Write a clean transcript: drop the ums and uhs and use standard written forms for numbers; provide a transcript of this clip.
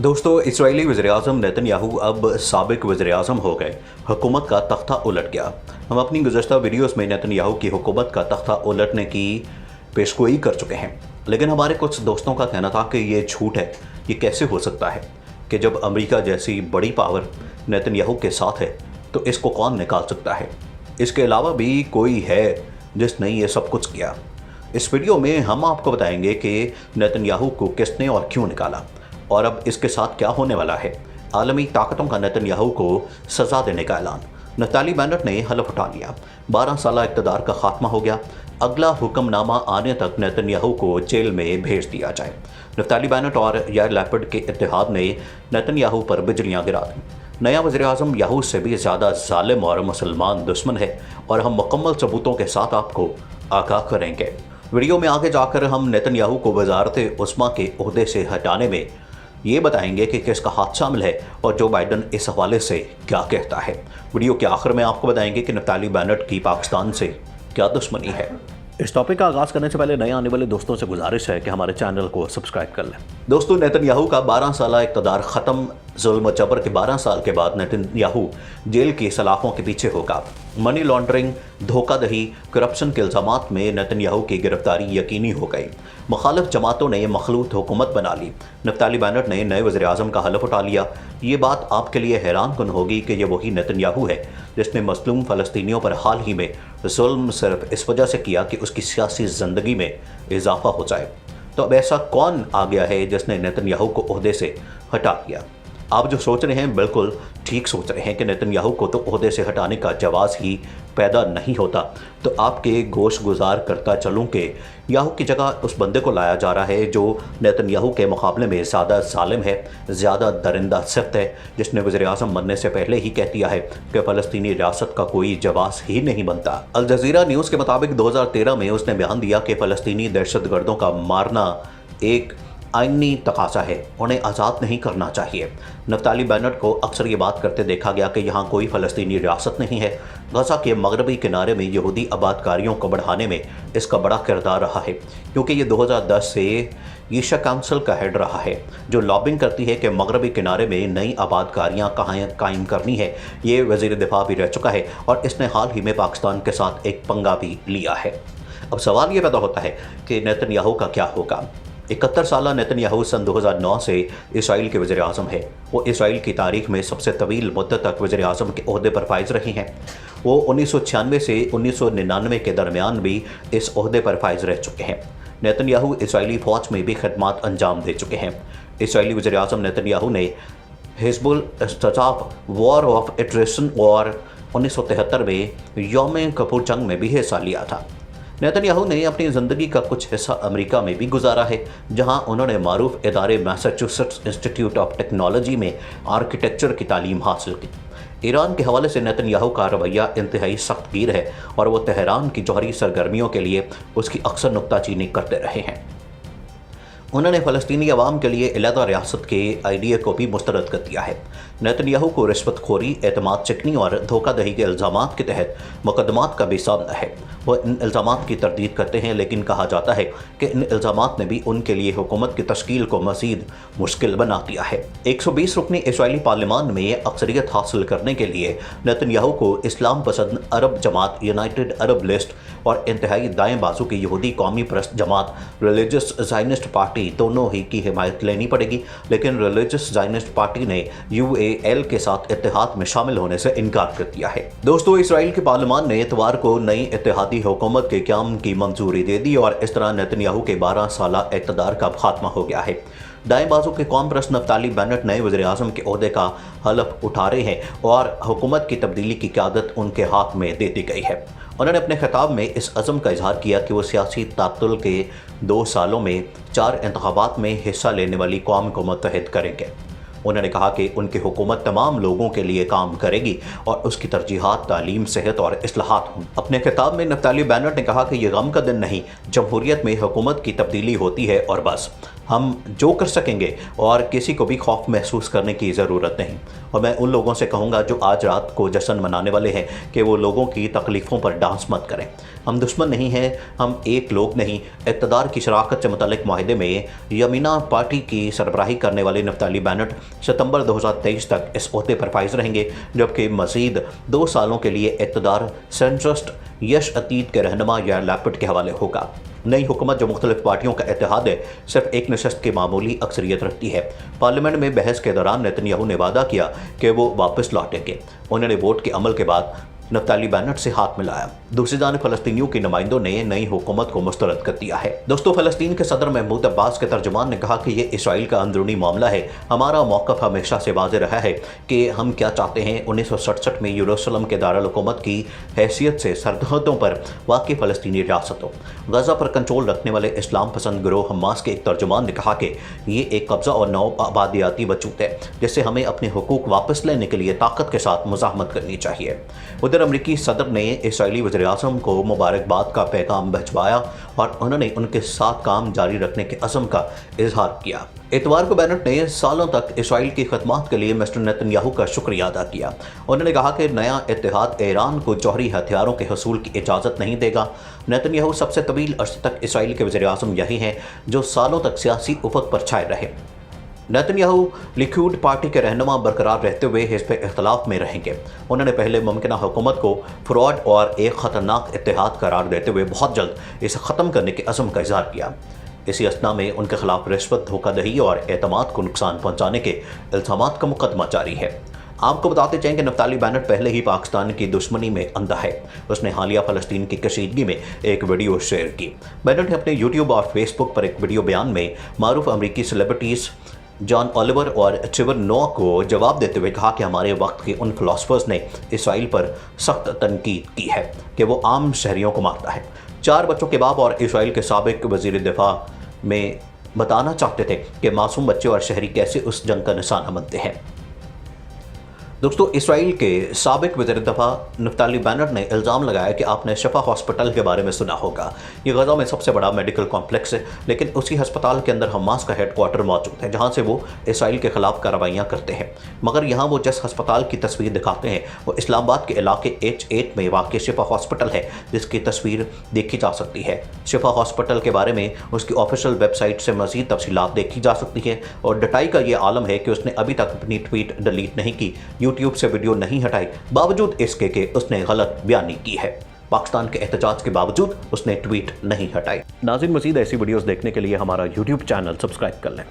दोस्तों, इसराइली वज़ीर-ए-आज़म नेतन्याहू अब साबिक वज़ीर-ए-आज़म हो गए। हुकूमत का तख्ता उलट गया। हम अपनी गुज़श्ता वीडियोस में नेतन्याहू की हुकूमत का तख्ता उलटने की पेशगोई कर चुके हैं, लेकिन हमारे कुछ दोस्तों का कहना था कि ये झूठ है। ये कैसे हो सकता है कि जब अमेरिका जैसी बड़ी पावर नेतन्याहू के साथ है तो इसको कौन निकाल सकता है। इसके अलावा भी कोई है जिसने ये सब कुछ किया। इस वीडियो में हम आपको बताएंगे कि नेतन्याहू को किसने और क्यों निकाला और अब इसके साथ क्या होने वाला है। आलमी ताकतों का नेतन्याहू को सज़ा देने का ऐलान। नफ्ताली बेनेट ने हलफ उठा लिया। 12 साल इक़्तिदार का खात्मा हो गया। अगला हुक्मनामा आने तक नेतन्याहू को जेल में भेज दिया जाए। नफ्ताली बेनेट और यार लैपिड के इत्तेहाद ने नेतन्याहू पर बिजलियां गिरा दी। नया वज़ीर-ए-आज़म याहू से भी ज़्यादा जालिम और मुसलमान दुश्मन है और हम मुकम्मल सबूतों के साथ आपको आगाह करेंगे। वीडियो में आगे जाकर हम नेतन्याहू को वज़ारत-ए-उज़्मा के ओहदे से हटाने में ये बताएंगे कि किसका हाथ शामिल है और जो बाइडन इस हवाले से क्या कहता है। वीडियो के आखिर में आपको बताएंगे कि नफ्ताली बेनेट की पाकिस्तान से क्या दुश्मनी है। इस टॉपिक का आगाज़ करने से पहले नए आने वाले दोस्तों से गुजारिश है कि हमारे चैनल को सब्सक्राइब कर लें। दोस्तों, नेतन्याहू का 12 साल इक़्तिदार ख़त्म। जुल्म जबर के 12 साल के बाद नेतन्याहू जेल की सलाखों के पीछे होगा। मनी लॉन्ड्रिंग, धोखाधड़ी, करप्शन के इल्ज़ामात में नेतन्याहू की गिरफ्तारी यकीनी हो गई। मुखालिफ जमातों ने मखलूत हुकूमत बना ली। नफ्ताली बेनेट ने नए वज़ीर-ए-आज़म का हलफ उठा लिया। ये बात आपके लिए हैरान कुन होगी कि ये वही नेतन्याहू है जिसने मज़लूम फ़लस्तीनियों पर हाल ही में जुल्म सिर्फ इस वजह से किया कि उसकी सियासी ज़िंदगी में इजाफा हो जाए। तो अब ऐसा कौन आ गया है जिसने नेतन्याहू को ओहदे से हटा दिया। आप जो सोच रहे हैं बिल्कुल ठीक सोच रहे हैं कि नेतन्याहू को तो ओहदे से हटाने का जवाज़ ही पैदा नहीं होता। तो आपके गोश गुजार करता चलूँ कि याहू की जगह उस बंदे को लाया जा रहा है जो नेतन्याहू के मुकाबले में ज़्यादा जालिम है, ज़्यादा दरिंदा सिफ्त है, जिसने वज़ीर-ए-आज़म बनने से पहले ही कह दिया है कि फ़लस्तीनी रियासत का कोई जवाज़ ही नहीं बनता। अल जज़ीरा न्यूज़ के मुताबिक 2013 में उसने बयान दिया कि फ़लस्तीनी दहशतगर्दों का मारना एक आईनी तकाज़ा है, उन्हें आज़ाद नहीं करना चाहिए। नफ्ताली बेनेट को अक्सर ये बात करते देखा गया कि यहाँ कोई फ़लस्तीनी रियासत नहीं है। गज़ा के मगरबी किनारे में यहूदी आबादकारियों को बढ़ाने में इसका बड़ा किरदार रहा है, क्योंकि ये 2010 से ईशा काउंसिल का हेड रहा है जो लॉबिंग करती है कि मगरबी किनारे में नई आबादकारियाँ कहाँ कायम करनी है। ये वज़ीर दिफा भी रह चुका है और इसने हाल ही में पाकिस्तान के साथ एक पंगा भी लिया है। अब सवाल ये पैदा होता है कि नेतन्याहू का क्या होगा। 71 साल नेतन्याहू सन 2009 से इसराइल के वज़ीर-ए-आज़म है। वो इसराइल की तारीख में सबसे तवील मुद्दत तक वज़ीर-ए-आज़म के ओहदे पर फाइज रही हैं। वो 1996 से 1999 के दरमियान भी इस ओहदे पर फाइज रह चुके हैं। नेतन्याहू इसराइली फ़ौज में भी खदमात अंजाम दे चुके हैं। इसराइली वज़ीर-ए-आज़म नेतन्याहू ने हिज़्बुल इस्तिज़ाफ़ वॉर ऑफ एट्रिशन और 1973 में यौम किपुर जंग में भी हिस्सा लिया था। नेतन्याहू ने अपनी ज़िंदगी का कुछ हिस्सा अमेरिका में भी गुजारा है, जहां उन्होंने मारूफ इदारे मैसाचुसेट्स इंस्टीट्यूट ऑफ टेक्नोलॉजी में आर्किटेक्चर की तालीम हासिल की। ईरान के हवाले से नेतन्याहू का रवैया इंतहाई सख्तगीर है और वो तेहरान की जौहरी सरगर्मियों के लिए उसकी अक्सर नुक्ताचीनी करते रहे हैं। उन्होंने फ़लस्तीनी अवाम के लिए अलहदा रियासत के आइडिया को भी मुस्तरद कर दिया है। नेतन्याहू को रिश्वतखोरी, एतमाद चिकनी और धोखाधड़ी के इल्ज़ामात के तहत मुकदमात का भी सामना है। वह इन इल्ज़ामात की तरदीद करते हैं, लेकिन कहा जाता है कि इन इल्ज़ामात ने भी उनके लिए हुकूमत की तश्कील को मज़ीद मुश्किल बना दिया है। 120 रुकनी इसराइली पार्लियामान में अक्सरियत हासिल करने के लिए नेतन्याहू को इस्लाम पसंद अरब जमात, यूनाइटेड अरब लिस्ट और इंतहाई दाएँ बाजू की यहूदी कौमी परस्त जमात रिलीजियस ज़ायनिस्ट पार्टी दोनों ही की हिमायत लेनी पड़ेगी। लेकिन रिलीजियस ज़ायनिस्ट पार्टी ने UAL के साथ इत्तेहाद में शामिल होने से इनकार कर दिया है। दोस्तों, इसराइल के पार्लियामान ने इतवार को नई इत्तेहादी हुकूमत के क़याम की मंजूरी दे दी और इस तरह नेतन्याहू के 12 साल इक़्तिदार का खात्मा हो गया है। दाएं बाजू के कौम परस्त नफ्ताली बेनेट नए वज़ीर-ए-आज़म के ओहदे का हलफ उठा रहे हैं और हुकूमत की तब्दीली की क़यादत उनके हाथ में दे दी गई है। उन्होंने अपने खिताब में इस अज़म का इजहार किया कि वो सियासी तातुल के 2 सालों में 4 इंतखाबात में हिस्सा लेने वाली कौम को मुत्तहिद करेंगे। उन्होंने कहा कि उनकी हुकूमत तमाम लोगों के लिए काम करेगी और उसकी तरजीहात तालीम, सेहत और इस्लाहात हों। अपने खिताब में नफ्ताली बेनेट ने कहा कि यह गम का दिन नहीं, जमहूरियत में हुकूमत की तब्दीली होती है और बस। हम जो कर सकेंगे और किसी को भी खौफ महसूस करने की ज़रूरत नहीं। और मैं उन लोगों से कहूँगा जो आज रात को जश्न मनाने वाले हैं कि वो लोगों की तकलीफ़ों पर डांस मत करें। हम दुश्मन नहीं हैं, हम एक लोग नहीं। इक़्तिदार की शराकत से मुतल्लिक़ मुआहदे में यमीना पार्टी की सरबराही करने वाले नफ्ताली बेनेट सितंबर 2023 तक इस ओहदे पर फाइज रहेंगे, जबकि मज़ीद 2 सालों के लिए इक़्तिदार सेंट्रिस्ट यश अतीत के रहनुमा यार लैपिड के हवाले होगा। नई हुकूमत जो मुख्तलिफ पार्टियों का इत्तेहाद है, सिर्फ एक नशस्त की मामूली अक्सरियत रखती है। पार्लियामेंट में बहस के दौरान नेतन्याहू ने वादा किया कि वो वापस लौटेंगे। उन्होंने वोट के अमल के बाद नफ्ताली बेनेट से हाथ मिलाया। दूसरी जानिब फ़लस्तीनियों के नुमाइंदों ने नई हुकूमत को मुस्तरद कर दिया है। दोस्तों, फ़लस्तीन के सदर महमूद अब्बास के तर्जुमान ने कहा कि ये इसराइल का अंदरूनी मामला है। हमारा मौक़िफ़ हमेशा से वाज़ेह रहा है कि हम क्या चाहते हैं। 1967 में यरूशलेम के दारुल हुकूमत की हैसियत से सरहदों पर वाक़ई फ़लस्तीनी रियासत हो। गज़ा पर कंट्रोल रखने वाले इस्लाम पसंद गिरोह हमास के एक तर्जुमान ने कहा कि ये एक कब्ज़ा और नौ आबादियाती वजूद है, जिससे हमें अपने हुकूक वापस लेने के लिए ताकत के साथ मुज़ाहमत करनी चाहिए। उधर अमरीकी सदर ने इसराइली वज़ीर-ए-आज़म को मुबारकबाद का पैगाम भिजवाया और उन्होंने उनके साथ काम जारी रखने के अज़्म का इजहार किया। इतवार को बेनेट ने सालों तक इसराइल की खदमात के लिए मिस्टर नेतन्याहू का शुक्रिया अदा किया। उन्होंने कहा कि नया इत्तेहाद ईरान को जौहरी हथियारों के हसूल की इजाज़त नहीं देगा। नेतन्याहू सबसे तवील अर्से तक इसराइल के वज़ीर-ए-आज़म यही हैं जो सालों तक सियासी उफ़क़ पर छाए रहे। नेतन्याहू लिक्विड पार्टी के रहनुमा बरकरार रहते हुए हिज़्ब इख्तिलाफ में रहेंगे। उन्होंने पहले मुमकिन हुकूमत को फ्रॉड और एक ख़तरनाक इत्तेहाद करार देते हुए बहुत जल्द इसे ख़त्म करने के अज़्म का इज़हार किया। इसी असना में उनके खिलाफ रिश्वत, धोखाधड़ी और एतमाद को नुकसान पहुँचाने के इल्ज़ामात का मुकदमा जारी है। आपको बताते चाहें कि नफ्ताली बेनेट पहले ही पाकिस्तान की दुश्मनी में अंधा है। उसने हालिया फ़लस्तीन की कशीदगी में एक वीडियो शेयर की। बेनेट ने अपने यूट्यूब और फेसबुक पर एक वीडियो बयान में मारूफ अमरीकी सेलिब्रिटीज़ जॉन ओलिवर और ट्रेवर नोआ को जवाब देते हुए कहा कि हमारे वक्त के उन फ़िलासफ़र्स ने इसराइल पर सख्त तनकीद की है कि वो आम शहरियों को मारता है। 4 बच्चों के बाप और इसराइल के साबिक़ वज़ीर दिफ़ा में बताना चाहते थे कि मासूम बच्चे और शहरी कैसे उस जंग का निशाना बनते हैं। दोस्तों, इसराइल के साबिक़ वज़ीर दिफ़ा नफ्ताली बेनेट ने इल्ज़ाम लगाया कि आपने शिफा हॉस्पिटल के बारे में सुना होगा। ये गज़ा में सबसे बड़ा मेडिकल कॉम्प्लेक्स है, लेकिन उसी हस्पताल के अंदर हमास का हेडक्वार्टर मौजूद है, जहाँ से वो इसराइल के ख़िलाफ़ कार्रवाइयाँ करते हैं। मगर यहाँ वो जिस हस्पताल की तस्वीर दिखाते हैं वो इस्लामाबाद के इलाके H8 में वाक़ शिफा हॉस्पिटल है, जिसकी तस्वीर देखी जा सकती है। शिफा हॉस्पिटल के बारे में उसकी ऑफिशियल वेबसाइट से मज़ीद तफसीलात देखी जा सकती है। और डटाई का ये आलम है कि उसने अभी तक अपनी ट्वीट डिलीट नहीं की, यूट्यूब से वीडियो नहीं हटाई, बावजूद इसके कि उसने गलत बयानी की है। पाकिस्तान के एहतजाज के बावजूद उसने ट्वीट नहीं हटाई। नाज़रीन, मज़ीद ऐसी वीडियोस देखने के लिए हमारा यूट्यूब चैनल सब्सक्राइब कर लें।